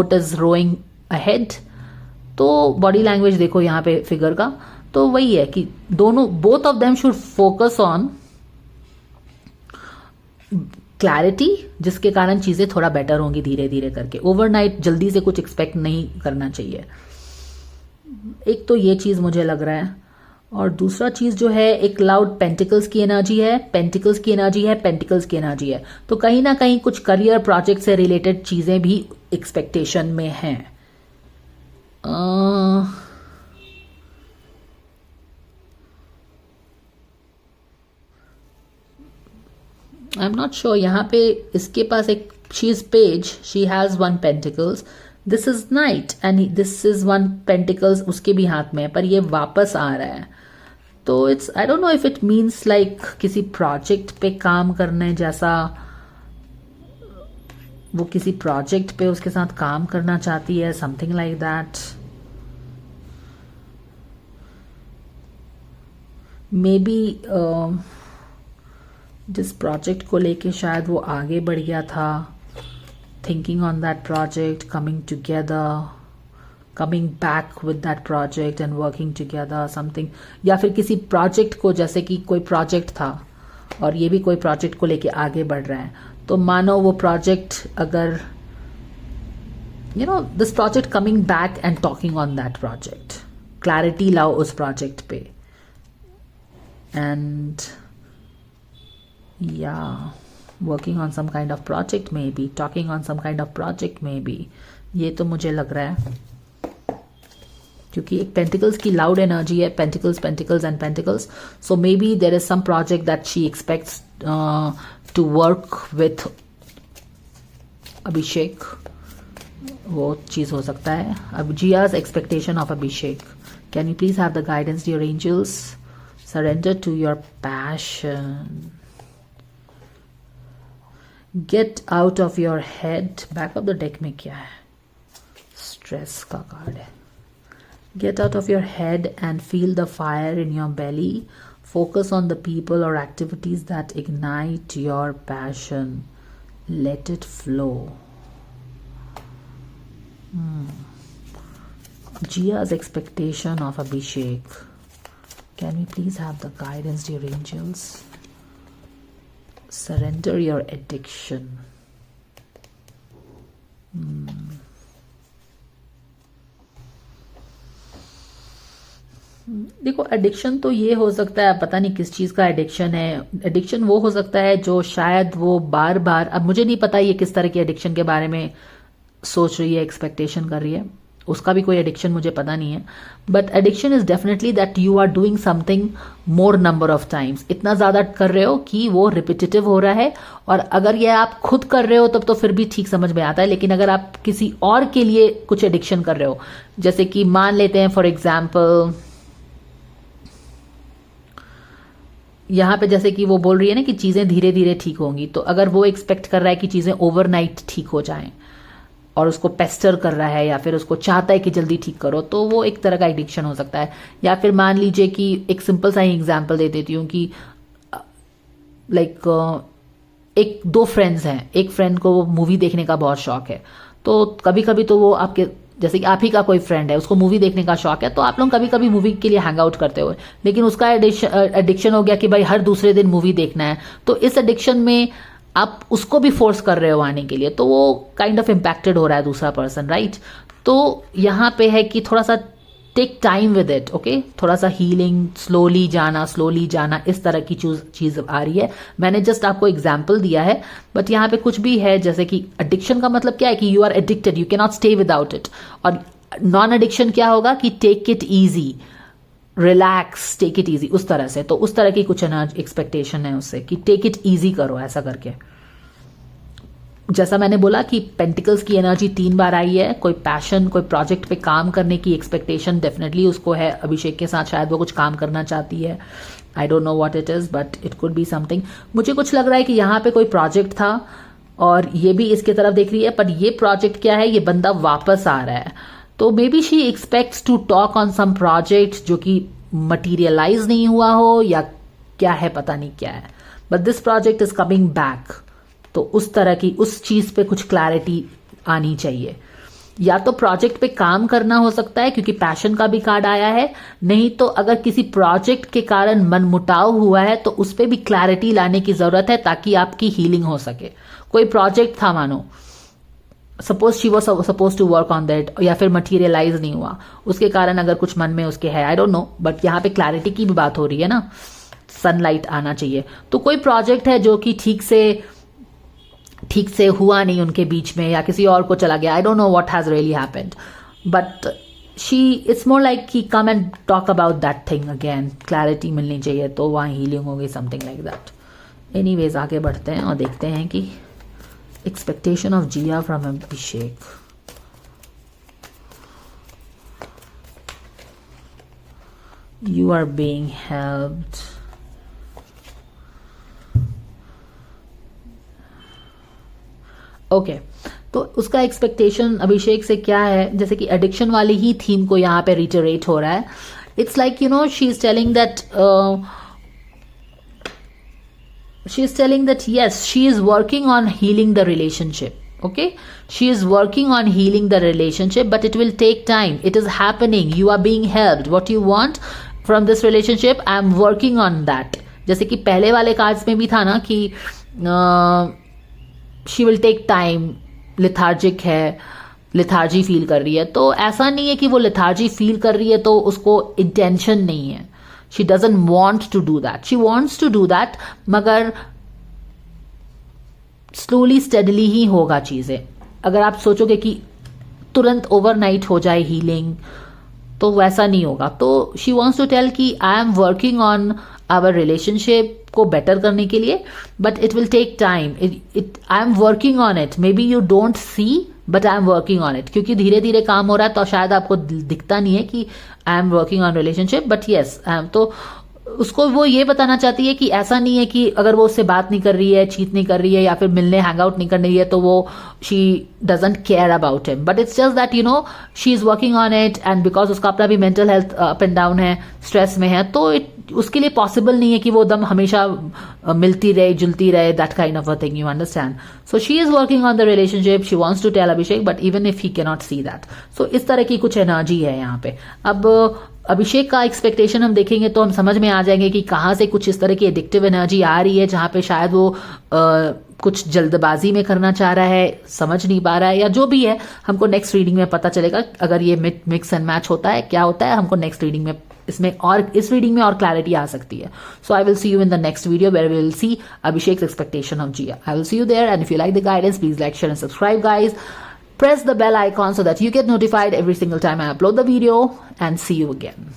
It is rowing ahead. तो body language देखो यहाँ पे फिगर का, तो वही है कि दोनों, both of them should focus on clarity, जिसके कारण चीजें थोड़ा बेटर होंगी धीरे धीरे करके। ओवरनाइट जल्दी से कुछ एक्सपेक्ट नहीं करना चाहिए। एक तो ये चीज मुझे लग रहा है, और दूसरा चीज जो है, एक लाउड पेंटिकल्स की एनर्जी है, पेंटिकल्स की एनर्जी है, पेंटिकल्स की एनर्जी है। तो कहीं ना कहीं कुछ करियर प्रोजेक्ट से रिलेटेड चीजें भी एक्सपेक्टेशन में हैं। I am not sure. यहाँ पे इसके पास एक, she is page, she has one pentacles, this is night and this is one pentacles उसके भी हाथ में है, पर ये वापस आ रहा है। तो it's, I don't know if it means like किसी प्रोजेक्ट पे काम करने जैसा, वो किसी प्रोजेक्ट पे उसके साथ काम करना चाहती है, something like that. May be जिस प्रोजेक्ट को लेके शायद वो आगे बढ़ गया था, thinking on that project, coming together, coming back with that project and working together something. या फिर किसी प्रोजेक्ट को, जैसे कि कोई प्रोजेक्ट था और ये भी कोई प्रोजेक्ट को लेके आगे बढ़ रहा है, तो मानो वो प्रोजेक्ट अगर, you know, this project coming back and talking on that project, clarity लाओ उस प्रोजेक्ट पे, and yeah, working on some kind of project maybe, talking on some kind of project maybe, ये तो मुझे लग रहा है। क्योंकि एक पेंटिकल्स की लाउड एनर्जी है, pentacles, pentacles and pentacles, so may be there is some project that she expects to work with Abhishek, वो चीज हो सकता है। अब Jia's expectation of Abhishek, can you please have the guidance dear angels, surrender to your passion, get out of your head. Back of the deck में क्या है, stress का कार्ड है। Get out of your head and feel the fire in your belly, focus on the people और activities that ignite your passion, let it flow. Jia's expectation of Abhishek, can we please have the guidance dear angels, surrender your addiction। देखो, addiction तो ये हो सकता है, पता नहीं किस चीज का एडिक्शन है। एडिक्शन वो हो सकता है जो शायद वो बार बार, अब मुझे नहीं पता ये किस तरह की एडिक्शन के बारे में सोच रही है, एक्सपेक्टेशन कर रही है, उसका भी कोई एडिक्शन मुझे पता नहीं है। But addiction is definitely that you are doing something more number of times, इतना ज्यादा कर रहे हो कि वो रिपीटेटिव हो रहा है। और अगर ये आप खुद कर रहे हो तब तो फिर भी ठीक समझ में आता है, लेकिन अगर आप किसी और के लिए कुछ एडिक्शन कर रहे हो, जैसे कि मान लेते हैं फॉर एग्जाम्पल, यहां पे जैसे कि वो बोल रही है ना कि चीजें धीरे धीरे ठीक होंगी, तो अगर वो एक्सपेक्ट कर रहा है कि चीजें ओवरनाइट ठीक हो जाएं और उसको पेस्टर कर रहा है या फिर उसको चाहता है कि जल्दी ठीक करो, तो वो एक तरह का एडिक्शन हो सकता है। या फिर मान लीजिए कि एक सिंपल सा ही एग्जांपल दे देती हूँ कि लाइक एक दो फ्रेंड्स हैं, एक फ्रेंड को मूवी देखने का बहुत शौक है, तो कभी कभी तो वो आपके, जैसे कि आप ही का कोई फ्रेंड है, उसको मूवी देखने का शौक है, तो आप लोग कभी कभी मूवी के लिए हैंग आउट करते हो, लेकिन उसका एडिक्शन हो गया कि भाई हर दूसरे दिन मूवी देखना है। तो इस एडिक्शन में आप उसको भी फोर्स कर रहे हो आने के लिए, तो वो काइंड ऑफ इम्पैक्टेड हो रहा है दूसरा पर्सन, राइट। तो यहाँ पे है कि थोड़ा सा take time with it, okay, थोड़ा सा हीलिंग, स्लोली जाना, इस तरह की चीज आ रही है। मैंने जस्ट आपको एग्जाम्पल दिया है, बट यहाँ पे कुछ भी है, जैसे कि एडिक्शन का मतलब क्या है कि you are addicted, you can not stay without it. और नॉन एडिक्शन क्या होगा कि take it easy, relax, take it easy, उस तरह से। तो उस तरह की कुछ एक्सपेक्टेशन है उससे कि टेक इट इजी करो, ऐसा करके। जैसा मैंने बोला कि पेंटिकल्स की एनर्जी 3 बार आई है, कोई पैशन, कोई प्रोजेक्ट पे काम करने की एक्सपेक्टेशन डेफिनेटली उसको है अभिषेक के साथ, शायद वो कुछ काम करना चाहती है, आई don't know what it is, but it could be something. मुझे कुछ लग रहा है कि यहाँ पे कोई प्रोजेक्ट था और ये भी इसके तरफ देख रही है, पर ये प्रोजेक्ट क्या है, ये बंदा वापस आ रहा है। तो maybe she expects to talk on some project जो कि मटीरियलाइज नहीं हुआ हो या क्या है, पता नहीं क्या है, but this project is coming back. तो उस तरह की, उस चीज पे कुछ क्लैरिटी आनी चाहिए। या तो प्रोजेक्ट पे काम करना हो सकता है क्योंकि पैशन का भी कार्ड आया है, नहीं तो अगर किसी प्रोजेक्ट के कारण मनमुटाव हुआ है तो उस पर भी क्लैरिटी लाने की जरूरत है ताकि आपकी हीलिंग हो सके। कोई प्रोजेक्ट था मानो, suppose she was suppose to work on that, या फिर मटीरियलाइज नहीं हुआ, उसके कारण अगर कुछ मन में उसके है, आई डोंट नो, बट यहाँ पे क्लैरिटी की भी बात हो रही है ना, सनलाइट आना चाहिए। तो कोई प्रोजेक्ट है जो कि ठीक से हुआ नहीं उनके बीच में, या किसी और को चला गया, I don't know what has really happened, but it's more like कि come and talk about that thing again, clarity मिलनी चाहिए, तो वहाँ हीलिंग होगी, समथिंग लाइक दैट। एनीवेज आगे बढ़ते हैं और देखते हैं कि expectation of Jiya from Abhishek. You are being helped. Okay, तो उसका एक्सपेक्टेशन अभिषेक से क्या है, जैसे कि एडिक्शन वाली ही थीम को यहाँ पे रिटरेट हो रहा है। It's like she is telling that yes, she is working on healing the relationship. Okay, she is working on healing the relationship, but it will take time. It is happening. You are being helped. What you want from this relationship, I am working on that. जैसे कि पहले वाले cards में भी था ना कि she will take time, lethargic है, लिथार्जी फील कर रही है, तो ऐसा नहीं है कि वो लिथार्जी फील कर रही है तो उसको इंटेंशन नहीं है। She doesn't want to do that, she wants to do that, मगर स्लोली स्टेडली ही होगा चीजें। अगर आप सोचोगे कि तुरंत ओवरनाइट हो जाए हीलिंग, तो वैसा नहीं होगा। तो शी वॉन्ट्स टू टेल कि I am working on our relationship को बेटर करने के लिए, but it will take time, I am working on it, maybe you don't see but I am working on it, क्योंकि धीरे धीरे काम हो रहा है तो शायद आपको दिखता नहीं है कि I am working on relationship, but yes तो उसको वो ये बताना चाहती है कि ऐसा नहीं है कि अगर वो उससे बात नहीं कर रही है, चीट नहीं कर रही है, या फिर मिलने हैंग आउट नहीं कर रही है तो वो she doesn't care about him, but it's just that she is working on it, and because उसका अपना भी mental health up and down है, स्ट्रेस में है, तो उसके लिए पॉसिबल नहीं है कि वो दम हमेशा मिलती रहे, जुलती रहे, that kind of a thing, you understand. So she is working on the relationship, she wants to tell Abhishek, but even if he can not see that, so इस तरह की कुछ एनर्जी है यहाँ पे। अब अभिषेक का एक्सपेक्टेशन हम देखेंगे तो हम समझ में आ जाएंगे कि कहाँ से कुछ इस तरह की एडिक्टिव एनर्जी आ रही है, जहाँ पे शायद वो कुछ जल्दबाजी में करना चाह रहा है, समझ नहीं पा रहा है, या जो भी है, हमको नेक्स्ट रीडिंग में पता चलेगा। अगर ये मिक्स एंड मैच होता है, क्या होता है, हमको नेक्स्ट रीडिंग में इस रीडिंग में और क्लैरिटी आ सकती है। So I will see you in the next video where we will see Abhishek expectation of Jia. I will see you there, and if you like the guidance, please like, share and subscribe guys. Press the bell icon so that you get notified every single time I upload the video, and see you again.